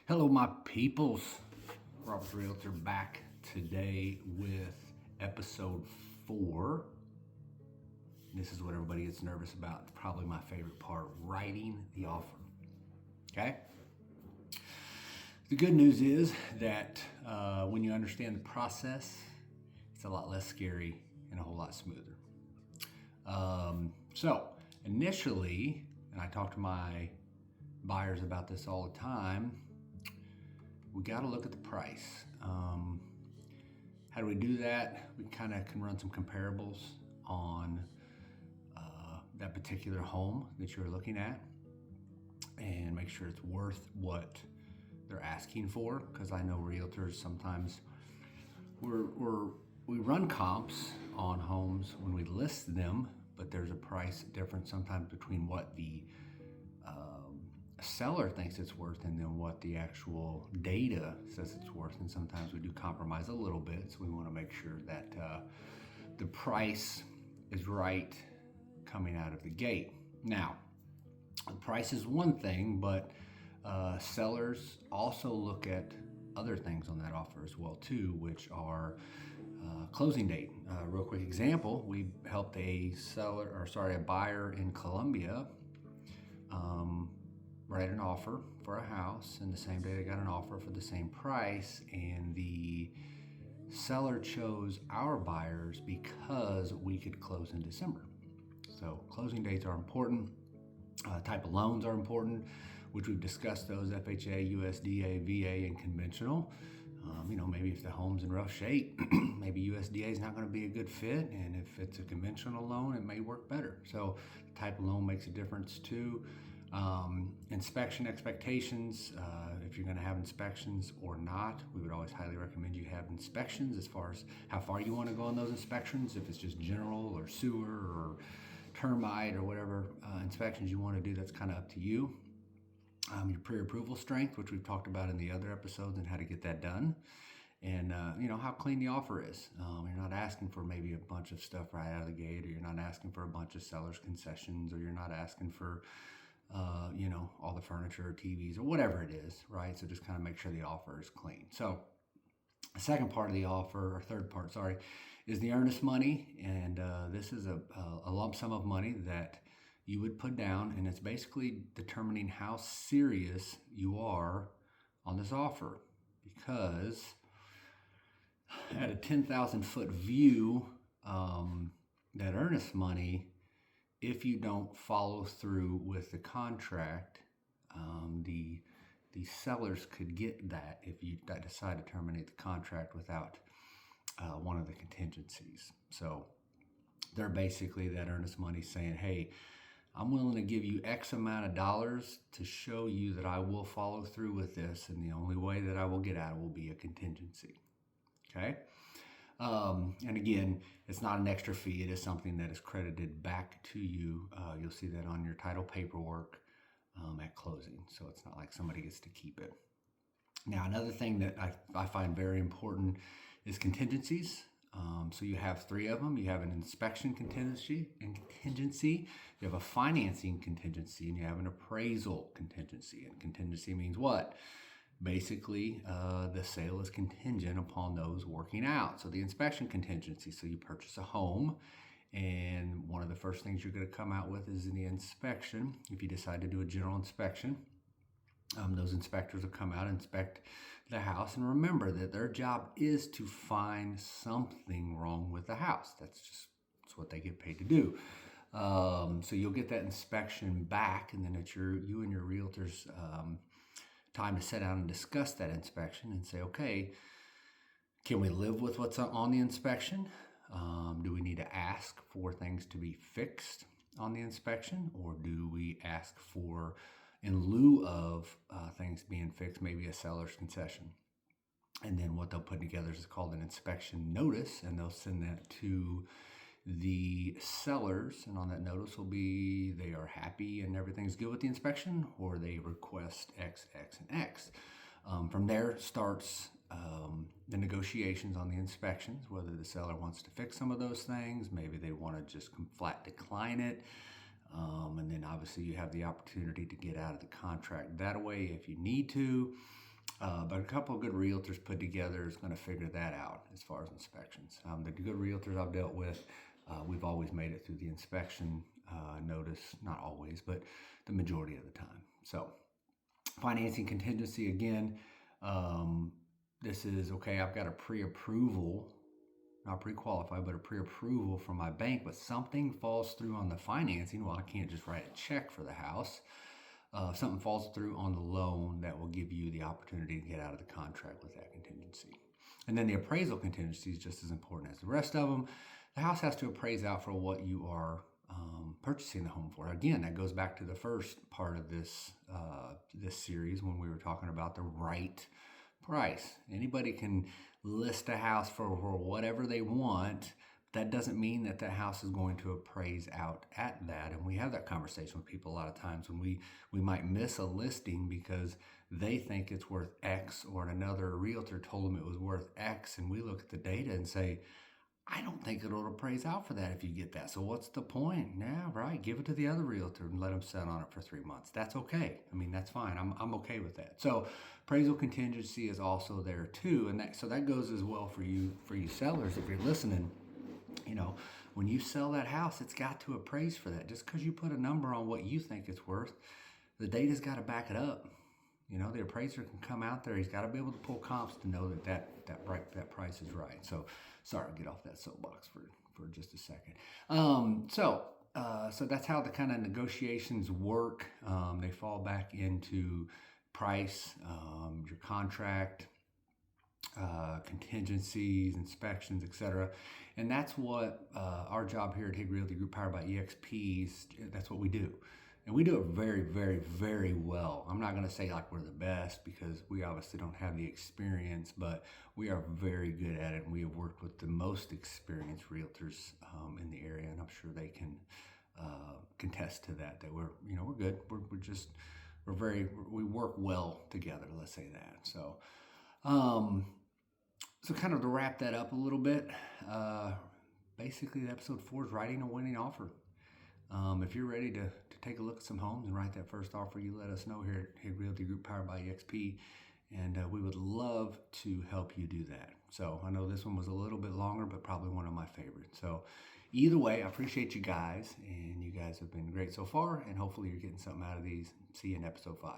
Hello, my peoples. Robert Realtor back today with episode 4. This is what everybody gets nervous about. It's probably my favorite part, writing the offer. Okay? The good news is that when you understand the process, it's a lot less scary and a whole lot smoother. So initially, and I talk to my buyers about this all the time, we got to look at the price. How do we do that? We kind of can run some comparables on that particular home that you're looking at and make sure it's worth what they're asking for, because I know realtors sometimes we run comps on homes when we list them, but there's a price difference sometimes between what the seller thinks it's worth and then what the actual data says it's worth. And sometimes we do compromise a little bit, so we want to make sure that the price is right coming out of the gate. Now, the price is one thing, but sellers also look at other things on that offer as well too, which are closing date. Real quick example: we helped a buyer in Colombia write an offer for a house, and the same day they got an offer for the same price, and the seller chose our buyers because we could close in December. So closing dates are important. Type of loans are important, which we've discussed those: FHA, USDA, VA, and conventional. Maybe if the home's in rough shape, maybe USDA is not going to be a good fit, and if it's a conventional loan, it may work better. So the type of loan makes a difference too. Inspection expectations, if you're going to have inspections or not, we would always highly recommend you have inspections. As far as how far you want to go on those inspections, if it's just general or sewer or termite or whatever inspections you want to do, that's kind of up to you. Your pre-approval strength, which we've talked about in the other episodes, and how to get that done, and how clean the offer is. You're not asking for maybe a bunch of stuff right out of the gate, or you're not asking for a bunch of seller's concessions, or you're not asking for all the furniture or TVs or whatever it is, right? So just kind of make sure the offer is clean. So the second part of the offer, or third part, sorry, is the earnest money. And this is a lump sum of money that you would put down, and it's basically determining how serious you are on this offer. Because at a 10,000 foot view, that earnest money, if you don't follow through with the contract, the sellers could get that if you decide to terminate the contract without one of the contingencies. So they're basically, that earnest money, saying, hey, I'm willing to give you X amount of dollars to show you that I will follow through with this, and the only way that I will get out will be a contingency. Okay? And again, it's not an extra fee. It is something that is credited back to you. You'll see that on your title paperwork at closing. So it's not like somebody gets to keep it. Now, another thing that I find very important is contingencies. So you have 3 of them. You have an inspection contingency, you have a financing contingency, and you have an appraisal contingency. And contingency means what? Basically, the sale is contingent upon those working out. So the inspection contingency, so you purchase a home, and one of the first things you're going to come out with is in the inspection. If you decide to do a general inspection, those inspectors will come out and inspect the house. And remember that their job is to find something wrong with the house. That's what they get paid to do. So you'll get that inspection back, and then it's you and your realtor's time to sit down and discuss that inspection and say, okay, can we live with what's on the inspection? Do we need to ask for things to be fixed on the inspection, or do we ask for, in lieu of things being fixed, maybe a seller's concession? And then what they'll put together is called an inspection notice, and they'll send that to the sellers, and on that notice will be they are happy and everything's good with the inspection, or they request X, X, and X. From there starts the negotiations on the inspections, whether the seller wants to fix some of those things, maybe they want to just flat decline it. And then obviously you have the opportunity to get out of the contract that way if you need to. But a couple of good realtors put together is going to figure that out as far as inspections. The good realtors I've dealt with, we've always made it through the inspection notice, not always, but the majority of the time. So financing contingency again, this is okay. I've got a pre-approval, not pre-qualified, but a pre-approval from my bank, but something falls through on the financing. Well, I can't just write a check for the house. Something falls through on the loan, that will give you the opportunity to get out of the contract with that contingency. And then the appraisal contingency is just as important as the rest of them. The house has to appraise out for what you are purchasing the home for. Again, that goes back to the first part of this series when we were talking about the right price. Anybody can list a house for whatever they want. That doesn't mean that the house is going to appraise out at that. And we have that conversation with people a lot of times when we might miss a listing because they think it's worth X, or another realtor told them it was worth X. And we look at the data and say, I don't think it'll appraise out for that if you get that. So what's the point? Yeah, right. Give it to the other realtor and let them sit on it for 3 months. That's okay. I mean, that's fine. I'm okay with that. So appraisal contingency is also there too. And that goes as well for you sellers. If you're listening, when you sell that house, it's got to appraise for that. Just because you put a number on what you think it's worth, the data's got to back it up. The appraiser can come out there. He's got to be able to pull comps to know that price is right. So, sorry, I'll get off that soapbox for just a second. So that's how the kind of negotiations work. They fall back into price, your contract, contingencies, inspections, etc. And that's what our job here at HIG Realty Group, powered by EXPs, that's what we do. And we do it very, very, very well. I'm not going to say like we're the best because we obviously don't have the experience, but we are very good at it. And we have worked with the most experienced realtors in the area, and I'm sure they can contest to that we're good. We work well together. Let's say that. So kind of to wrap that up a little bit, basically episode 4 is writing a winning offer. If you're ready to take a look at some homes and write that first offer, you let us know here at HIG Realty Group, powered by EXP, and we would love to help you do that. So I know this one was a little bit longer, but probably one of my favorites. So either way, I appreciate you guys, and you guys have been great so far, and hopefully you're getting something out of these. See you in episode 5.